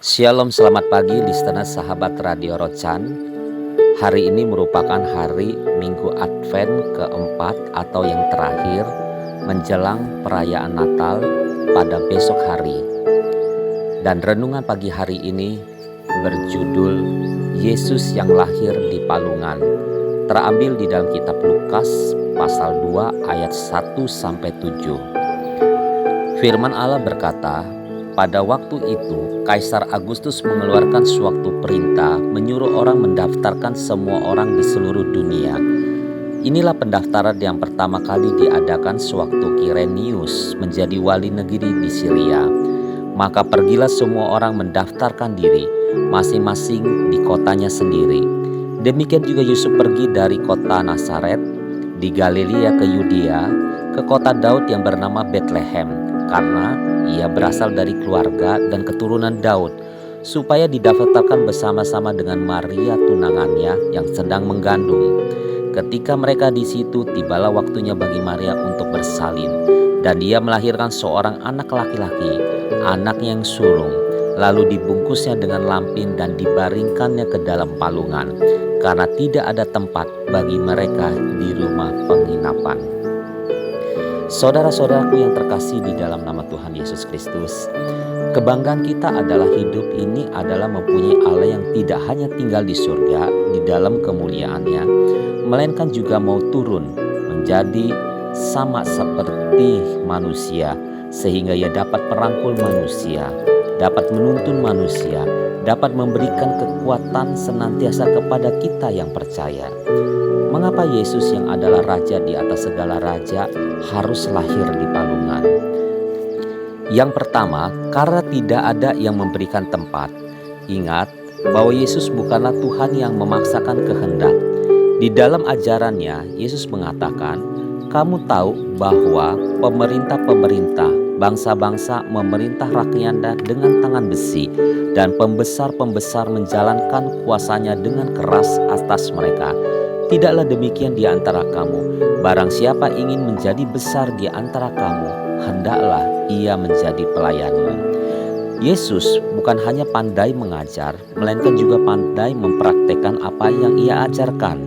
Shalom, selamat pagi listener sahabat Radio Rocan. Hari ini merupakan hari Minggu Advent keempat atau yang terakhir menjelang perayaan Natal pada besok hari. Dan renungan pagi hari ini berjudul Yesus yang lahir di palungan. Terambil di dalam kitab Lukas pasal 2 ayat 1-7. Firman Allah berkata, pada waktu itu, Kaisar Agustus mengeluarkan suatu perintah menyuruh orang mendaftarkan semua orang di seluruh dunia. Inilah pendaftaran yang pertama kali diadakan sewaktu Kirenius menjadi wali negeri di Syria. Maka pergilah semua orang mendaftarkan diri, masing-masing di kotanya sendiri. Demikian juga Yusuf pergi dari kota Nazaret di Galilea ke Yudea, ke kota Daud yang bernama Betlehem, karena ia berasal dari keluarga dan keturunan Daud, supaya didaftarkan bersama-sama dengan Maria tunangannya yang sedang mengandung. Ketika mereka di situ, tibalah waktunya bagi Maria untuk bersalin, dan dia melahirkan seorang anak laki-laki, anaknya yang sulung. Lalu dibungkusnya dengan lampin dan dibaringkannya ke dalam palungan, karena tidak ada tempat bagi mereka di rumah penginapan. Saudara-saudaraku yang terkasih di dalam nama Tuhan Yesus Kristus, kebanggaan kita adalah hidup ini adalah mempunyai Allah yang tidak hanya tinggal di surga di dalam kemuliaannya, melainkan juga mau turun menjadi sama seperti manusia, sehingga ia dapat merangkul manusia, dapat menuntun manusia, dapat memberikan kekuatan senantiasa kepada kita yang percaya. Mengapa Yesus yang adalah Raja di atas segala raja harus lahir di palungan? Yang pertama, karena tidak ada yang memberikan tempat. Ingat bahwa Yesus bukanlah Tuhan yang memaksakan kehendak. Di dalam ajarannya, Yesus mengatakan, kamu tahu bahwa pemerintah-pemerintah, bangsa-bangsa memerintah rakyatnya dengan tangan besi, dan pembesar-pembesar menjalankan kuasanya dengan keras atas mereka. Tidaklah demikian di antara kamu. Barang siapa ingin menjadi besar di antara kamu, hendaklah ia menjadi pelayanmu. Yesus bukan hanya pandai mengajar, melainkan juga pandai mempraktekkan apa yang ia ajarkan.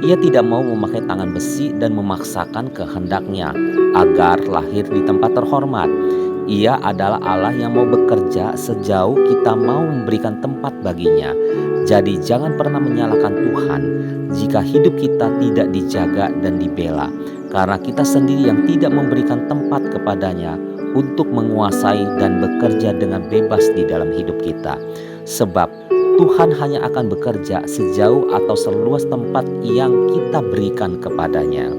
Ia tidak mau memakai tangan besi dan memaksakan kehendaknya agar lahir di tempat terhormat. Ia adalah Allah yang mau bekerja sejauh kita mau memberikan tempat baginya. Jadi jangan pernah menyalahkan Tuhan jika hidup kita tidak dijaga dan dibela, karena kita sendiri yang tidak memberikan tempat kepadanya untuk menguasai dan bekerja dengan bebas di dalam hidup kita. Sebab Tuhan hanya akan bekerja sejauh atau seluas tempat yang kita berikan kepadanya.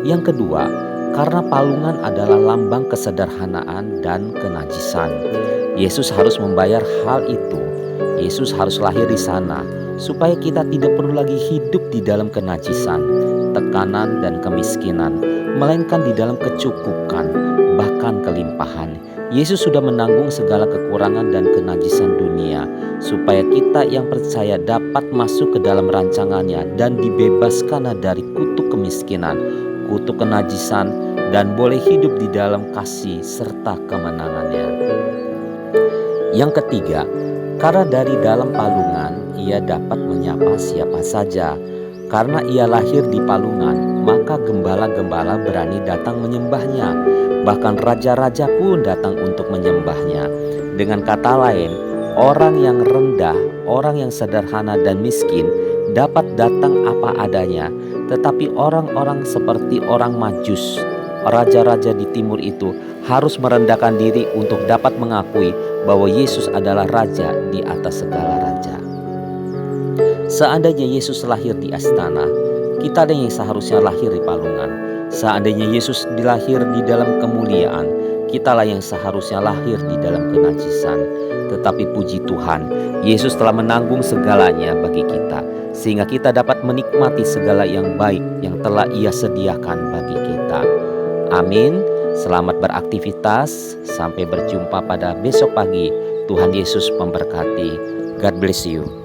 Yang kedua, karena palungan adalah lambang kesederhanaan dan kenajisan. Yesus harus membayar hal itu. Yesus harus lahir di sana supaya kita tidak perlu lagi hidup di dalam kenajisan, tekanan dan kemiskinan, melainkan di dalam kecukupan, bahkan kelimpahan. Yesus sudah menanggung segala kekurangan dan kenajisan dunia, supaya kita yang percaya dapat masuk ke dalam rancangannya dan dibebaskan dari kutuk kemiskinan, kutuk kenajisan, dan boleh hidup di dalam kasih serta kemenangannya. Yang ketiga, karena dari dalam palungan ia dapat menyapa siapa saja. Karena ia lahir di palungan, maka gembala-gembala berani datang menyembahnya. Bahkan raja-raja pun datang untuk menyembahnya. Dengan kata lain, orang yang rendah, orang yang sederhana dan miskin dapat datang apa adanya. Tetapi orang-orang seperti orang Majus, raja-raja di timur itu harus merendahkan diri untuk dapat mengakui bahwa Yesus adalah Raja di atas segala raja. Seandainya Yesus lahir di astana, kita yang seharusnya lahir di palungan. Seandainya Yesus dilahir di dalam kemuliaan, kitalah yang seharusnya lahir di dalam kenajisan. Tetapi puji Tuhan, Yesus telah menanggung segalanya bagi kita, sehingga kita dapat menikmati segala yang baik yang telah Ia sediakan bagi kita. Amin. Selamat beraktivitas. Sampai berjumpa pada besok pagi. Tuhan Yesus memberkati. God bless you.